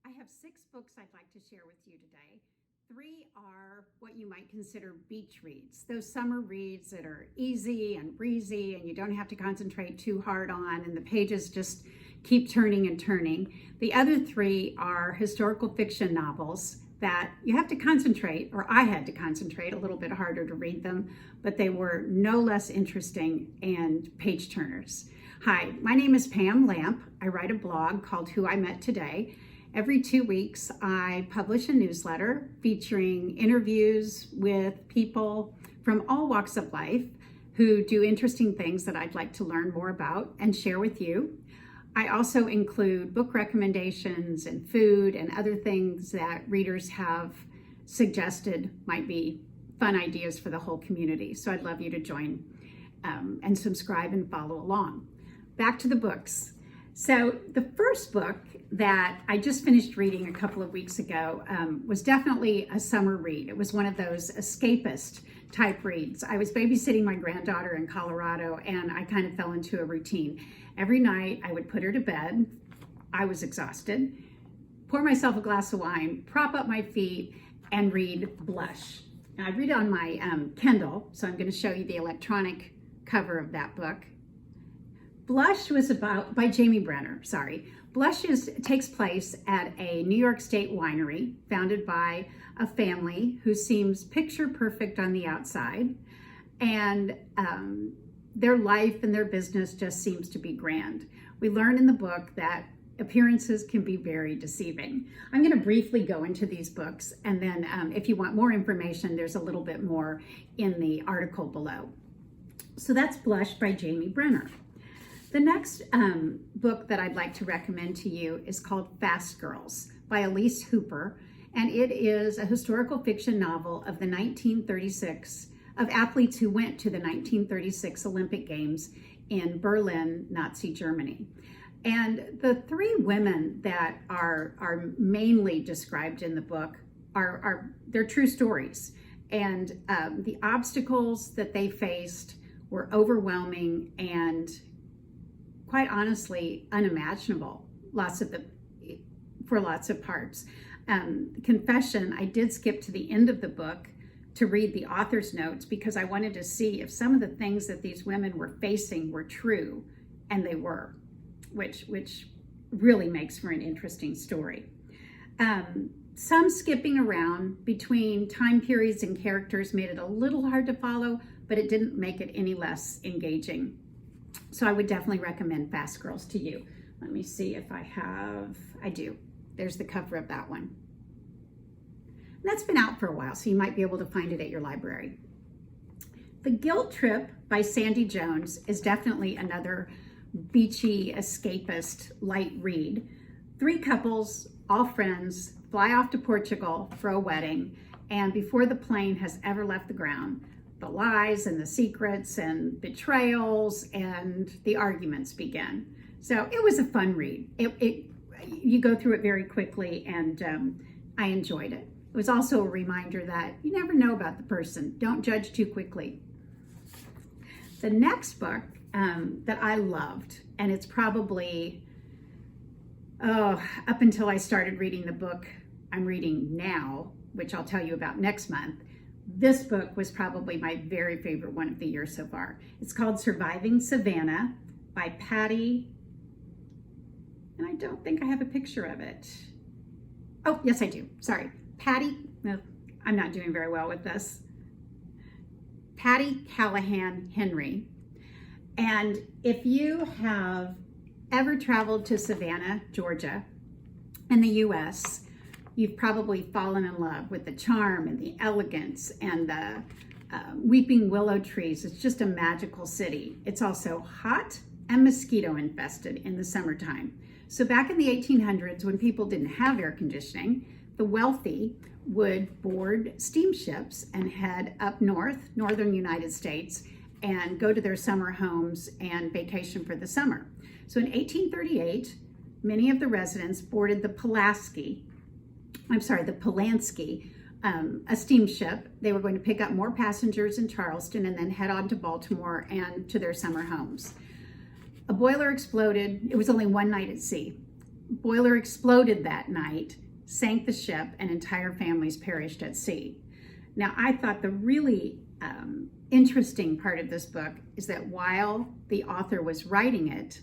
I have 6 books I'd like to share with you today. 3 are what you might consider beach reads, those summer reads that are easy and breezy and you don't have to concentrate too hard on, and the pages just keep turning and turning. The other 3 are historical fiction novels that you have to concentrate, or I had to concentrate a little bit harder to read them, but they were no less interesting and page turners. Hi, my name is Pam Lamp. I write a blog called Who I Met Today. Every 2 weeks, I publish a newsletter featuring interviews with people from all walks of life who do interesting things that I'd like to learn more about and share with you. I also include book recommendations and food and other things that readers have suggested might be fun ideas for the whole community. So I'd love you to join and subscribe and follow along. Back to the books. So the first book that I just finished reading a couple of weeks ago was definitely a summer read. It was one of those escapist type reads. I was babysitting my granddaughter in Colorado, and I kind of fell into a routine. Every night I would put her to bed. I was exhausted, pour myself a glass of wine, prop up my feet, and read Blush. Now, I read it on my Kindle, so I'm going to show you the electronic cover of that book. Blush was by Jamie Brenner, sorry. Blush takes place at a New York State winery founded by a family who seems picture perfect on the outside, and their life and their business just seems to be grand. We learn in the book that appearances can be very deceiving. I'm going to briefly go into these books, and then if you want more information, there's a little bit more in the article below. So that's Blush by Jamie Brenner. The next book that I'd like to recommend to you is called Fast Girls by Elise Hooper, and it is a historical fiction novel of the 1936, of athletes who went to the 1936 Olympic Games in Berlin, Nazi Germany. And the 3 women that are mainly described in the book they're true stories, and the obstacles that they faced were overwhelming and quite honestly unimaginable for lots of parts. Confession, I did skip to the end of the book to read the author's notes because I wanted to see if some of the things that these women were facing were true, and they were, which really makes for an interesting story. Some skipping around between time periods and characters made it a little hard to follow, but it didn't make it any less engaging. So I would definitely recommend Fast Girls to you. Let me see if I do. There's the cover of that one. And that's been out for a while, so you might be able to find it at your library. The Guilt Trip by Sandy Jones is definitely another beachy, escapist, light read. 3 couples, all friends, fly off to Portugal for a wedding, and before the plane has ever left the ground, the lies and the secrets and betrayals and the arguments begin. So it was a fun read. You go through it very quickly, and I enjoyed it. It was also a reminder that you never know about the person. Don't judge too quickly. The next book that I loved, and it's probably, up until I started reading the book I'm reading now, which I'll tell you about next month, this book was probably my very favorite one of the year so far. It's called Surviving Savannah by Patty, and I don't think I have a picture of it. Oh, yes, I do. Sorry. Patty, no, I'm not doing very well with this. Patty Callahan Henry. And if you have ever traveled to Savannah, Georgia, in the U.S., you've probably fallen in love with the charm and the elegance and the weeping willow trees. It's just a magical city. It's also hot and mosquito infested in the summertime. So back in the 1800s, when people didn't have air conditioning, the wealthy would board steamships and head up northern United States, and go to their summer homes and vacation for the summer. So in 1838, many of the residents boarded the Pulaski, a steamship. They were going to pick up more passengers in Charleston and then head on to Baltimore and to their summer homes. A boiler exploded. It was only one night at sea. boiler exploded that night, sank the ship, and entire families perished at sea. Now, I thought the really interesting part of this book is that while the author was writing it,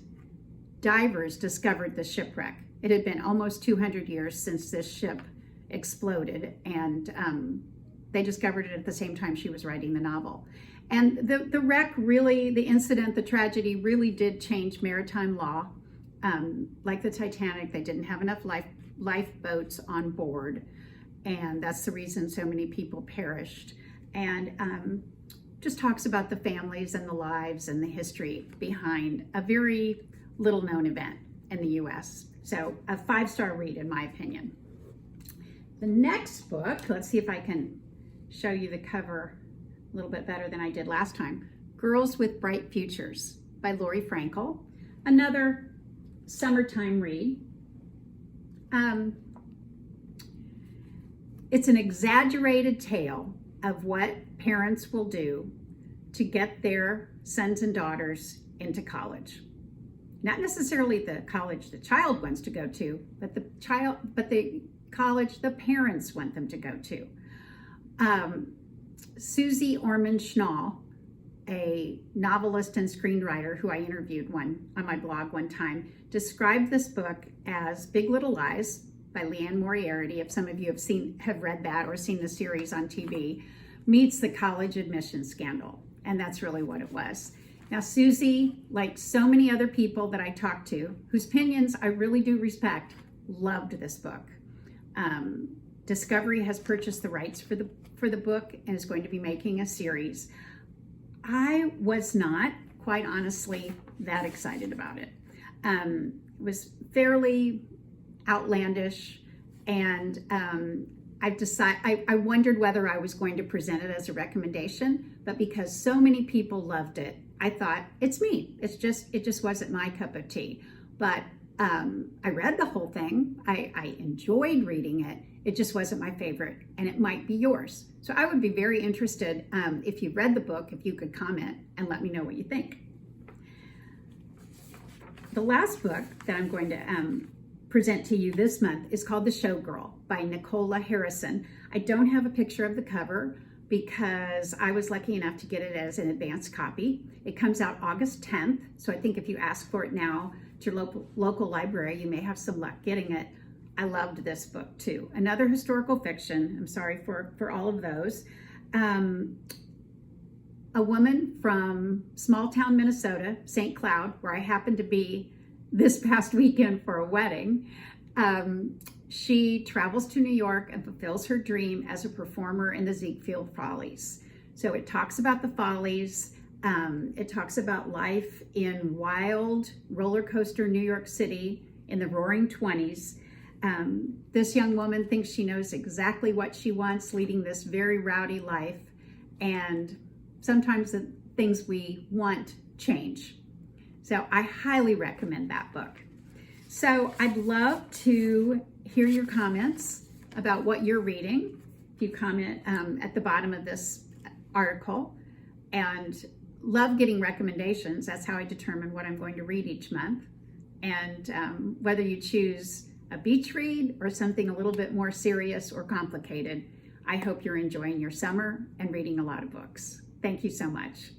divers discovered the shipwreck. It had been almost 200 years since this ship exploded, and they discovered it at the same time she was writing the novel. And the wreck really, the incident, the tragedy really did change maritime law. Like the Titanic, they didn't have enough lifeboats on board, and that's the reason so many people perished. And just talks about the families and the lives and the history behind a very little known event in the US. So a 5-star read in my opinion. The next book, let's see if I can show you the cover a little bit better than I did last time. Girls with Bright Futures by Lori Frankel. Another summertime read. It's an exaggerated tale of what parents will do to get their sons and daughters into college. Not necessarily the college the child wants to go to, but the college the parents want them to go to. Susie Orman Schnall, a novelist and screenwriter who I interviewed on my blog one time, described this book as Big Little Lies by Leanne Moriarty. If some of you have read that or seen the series on TV, meets the college admission scandal. And that's really what it was. Now, Susie, like so many other people that I talked to, whose opinions I really do respect, loved this book. Discovery has purchased the rights for the book and is going to be making a series. I was not, quite honestly, that excited about it. It was fairly outlandish, and I wondered whether I was going to present it as a recommendation, but because so many people loved it, I thought, it's me. It just wasn't my cup of tea. But I read the whole thing. I enjoyed reading it. It just wasn't my favorite, and it might be yours. So I would be very interested if you've read the book, if you could comment and let me know what you think. The last book that I'm going to present to you this month is called The Showgirl by Nicola Harrison. I don't have a picture of the cover because I was lucky enough to get it as an advanced copy. It comes out August 10th, so I think if you ask for it now to your local library, you may have some luck getting it. I loved this book too. Another historical fiction. I'm sorry for all of those. A woman from small town Minnesota, St. Cloud, where I happened to be this past weekend for a wedding. She travels to New York and fulfills her dream as a performer in the Ziegfeld Follies. So it talks about the Follies. It talks about life in wild roller coaster New York City in the roaring 20s. This young woman thinks she knows exactly what she wants, leading this very rowdy life. And sometimes the things we want change. So I highly recommend that book. So I'd love to hear your comments about what you're reading. If you comment at the bottom of this article, and love getting recommendations. That's how I determine what I'm going to read each month. And whether you choose a beach read or something a little bit more serious or complicated, I hope you're enjoying your summer and reading a lot of books. Thank you so much.